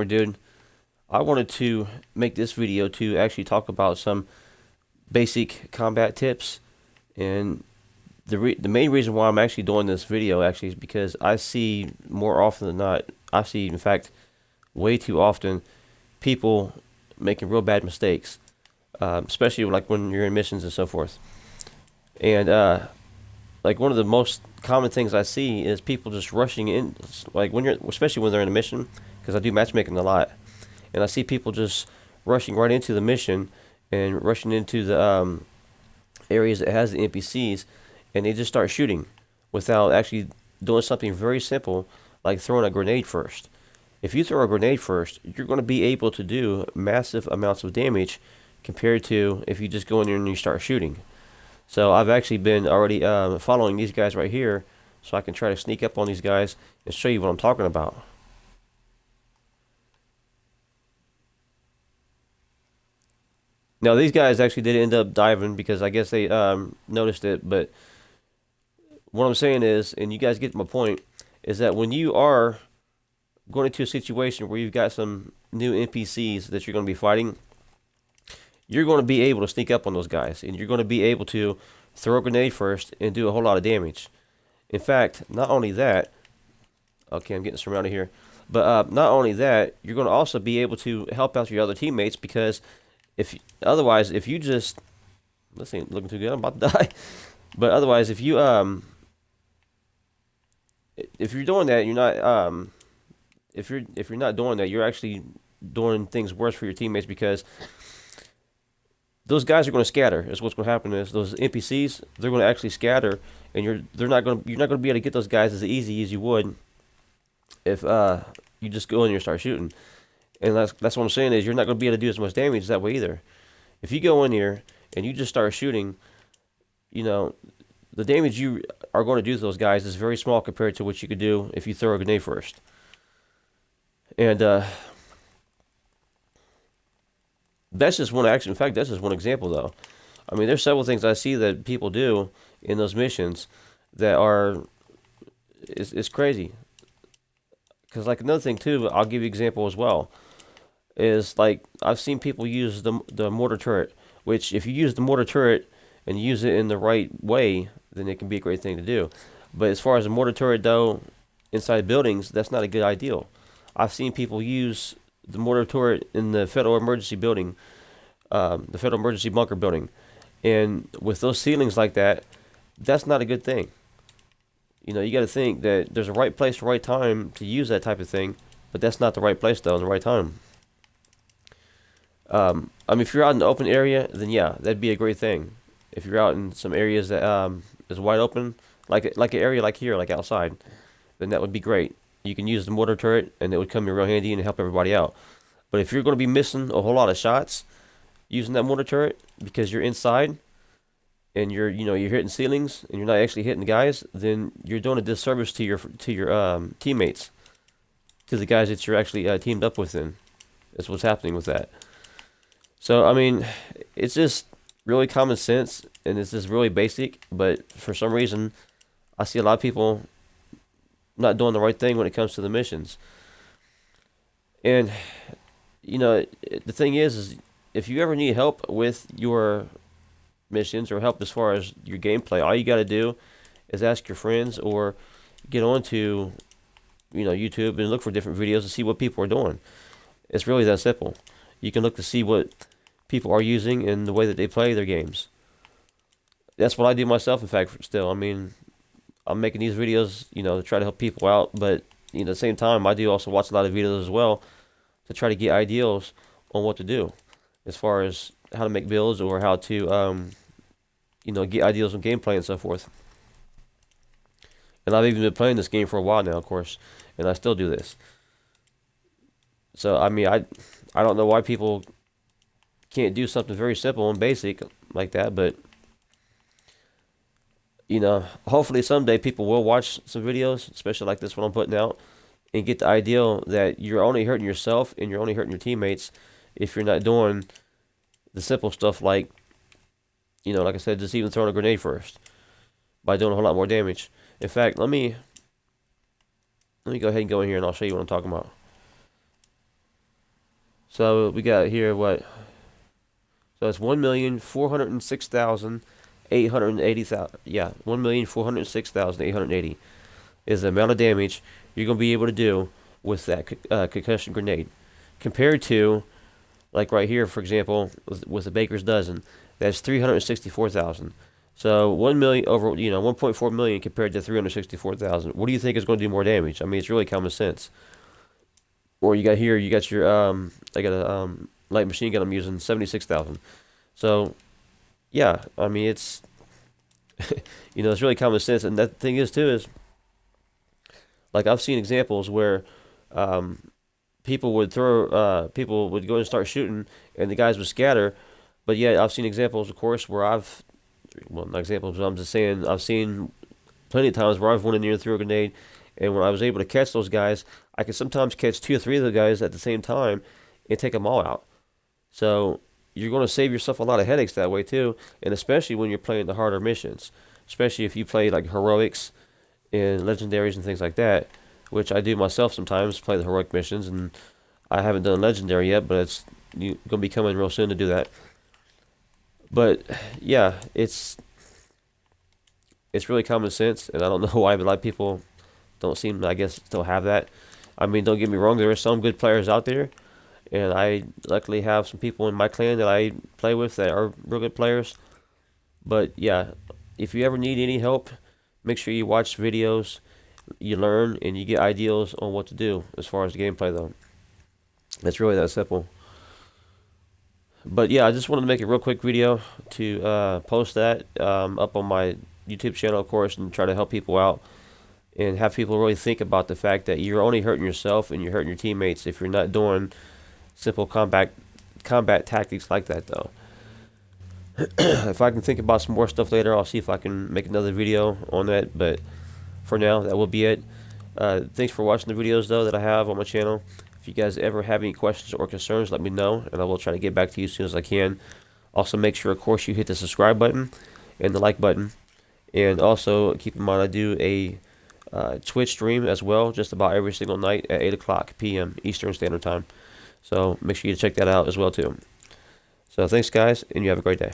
Gamer Dude. I wanted to make this video to actually talk about some basic combat tips, and the main reason why I'm actually doing this video actually is because I see more often than not, I see in fact way too often people making real bad mistakes, especially like when you're in missions and so forth. And like one of the most common things I see is people just rushing in, like when you're, especially when they're in a mission, because I do matchmaking a lot, and I see people just rushing right into the mission and rushing into the areas that has the NPCs, and they just start shooting without actually doing something very simple like throwing a grenade first. If you throw a grenade first, you're going to be able to do massive amounts of damage compared to if you just go in there and you start shooting. So I've actually been already following these guys right here, so I can try to sneak up on these guys and show you what I'm talking about. Now these guys actually did end up diving because I guess they noticed it, but what I'm saying is, and you guys get my point, is that when you are going into a situation where you've got some new NPCs that you're going to be fighting, you're going to be able to sneak up on those guys, and you're going to be able to throw a grenade first and do a whole lot of damage. In fact, not only that, okay, I'm getting surrounded here, but not only that, you're going to also be able to help out your other teammates, because if otherwise, if you just, this ain't looking too good, I'm about to die. But otherwise, if you're doing that, you're not if you're not doing that, you're actually doing things worse for your teammates, because those guys are going to scatter. Is what's going to happen is those NPCs, they're going to actually scatter, and you're not going to be able to get those guys as easy as you would if you just go in there and start shooting. And that's what I'm saying is you're not going to be able to do as much damage that way either. If you go in here and you just start shooting, you know, the damage you are going to do to those guys is very small compared to what you could do if you throw a grenade first. And that's just one action. In fact, that's just one example, though. I mean, there's several things I see that people do in those missions that are, it's crazy. Because like another thing too, I'll give you an example as well, is like I've seen people use the mortar turret, which if you use the mortar turret and use it in the right way, then it can be a great thing to do. But as far as a mortar turret though, inside buildings, that's not a good ideal. I've seen people use the mortar turret in the Federal Emergency Building, the Federal Emergency Bunker Building, and with those ceilings like that, that's not a good thing. You know, you got to think that there's a right place, right time to use that type of thing, but that's not the right place though, in the right time. I mean, if you're out in the open area, then yeah, that'd be a great thing. If you're out in some areas that is wide open, like an area like here, like outside, then that would be great. You can use the mortar turret, and it would come in real handy and help everybody out. But if you're going to be missing a whole lot of shots using that mortar turret because you're inside and you're hitting ceilings and you're not actually hitting the guys, then you're doing a disservice to your teammates, to the guys that you're actually teamed up with. Then that's what's happening with that. So I mean, it's just really common sense, and it's just really basic. But for some reason, I see a lot of people not doing the right thing when it comes to the missions. And you know, the thing is if you ever need help with your missions or help as far as your gameplay, all you got to do is ask your friends or get onto YouTube and look for different videos to see what people are doing. It's really that simple. You can look to see what people are using and the way that they play their games. That's what I do myself, in fact, still. I mean, I'm making these videos, to try to help people out, but at the same time, I do also watch a lot of videos as well to try to get ideas on what to do as far as how to make builds or how to, get ideas on gameplay and so forth. And I've even been playing this game for a while now, of course, and I still do this. So, I mean, I don't know why people can't do something very simple and basic like that, but hopefully someday people will watch some videos, especially like this one I'm putting out, and get the idea that you're only hurting yourself and you're only hurting your teammates if you're not doing the simple stuff like, like I said, just even throwing a grenade first by doing a whole lot more damage. In fact, let me go ahead and go in here and I'll show you what I'm talking about. So we got here what? So it's 1,406,880,000. Yeah, 1,406,880 is the amount of damage you're gonna be able to do with that concussion grenade, compared to like right here, for example, with the Baker's dozen, that's 364,000. So 1 million over, 1.4 million compared to 364,000. What do you think is going to do more damage? I mean, it's really common sense. Or you got here, you got your I got a light machine gun I'm using, 76,000. So yeah, I mean it's it's really common sense. And that thing is too is like I've seen examples where um, people would go and start shooting, and the guys would scatter. But yet I've seen examples, of course, where well, not examples, but I'm just saying I've seen plenty of times where I've went in there and threw a grenade, and when I was able to catch those guys, I could sometimes catch two or three of the guys at the same time and take them all out. So you're going to save yourself a lot of headaches that way too, and especially when you're playing the harder missions, especially if you play like heroics and legendaries and things like that, which I do myself sometimes, play the heroic missions, and I haven't done legendary yet, but it's gonna be coming real soon to do that. But yeah, it's really common sense, and I don't know why, but a lot of people don't seem, I guess, still have that. I mean, don't get me wrong, there are some good players out there, and I luckily have some people in my clan that I play with that are real good players. But yeah, if you ever need any help, make sure you watch videos, you learn, and you get ideas on what to do as far as the gameplay, though. It's really that simple. But yeah, I just wanted to make a real quick video to post that up on my YouTube channel, of course, and try to help people out and have people really think about the fact that you're only hurting yourself and you're hurting your teammates if you're not doing simple combat tactics like that, though. If I can think about some more stuff later, I'll see if I can make another video on that. But for now, that will be it. Thanks for watching the videos, though, that I have on my channel. If you guys ever have any questions or concerns, let me know, and I will try to get back to you as soon as I can. Also, make sure, of course, you hit the subscribe button and the like button. And also, keep in mind, I do a Twitch stream as well, just about every single night at 8 o'clock p.m. Eastern Standard Time. So make sure you check that out as well, too. So thanks, guys, and you have a great day.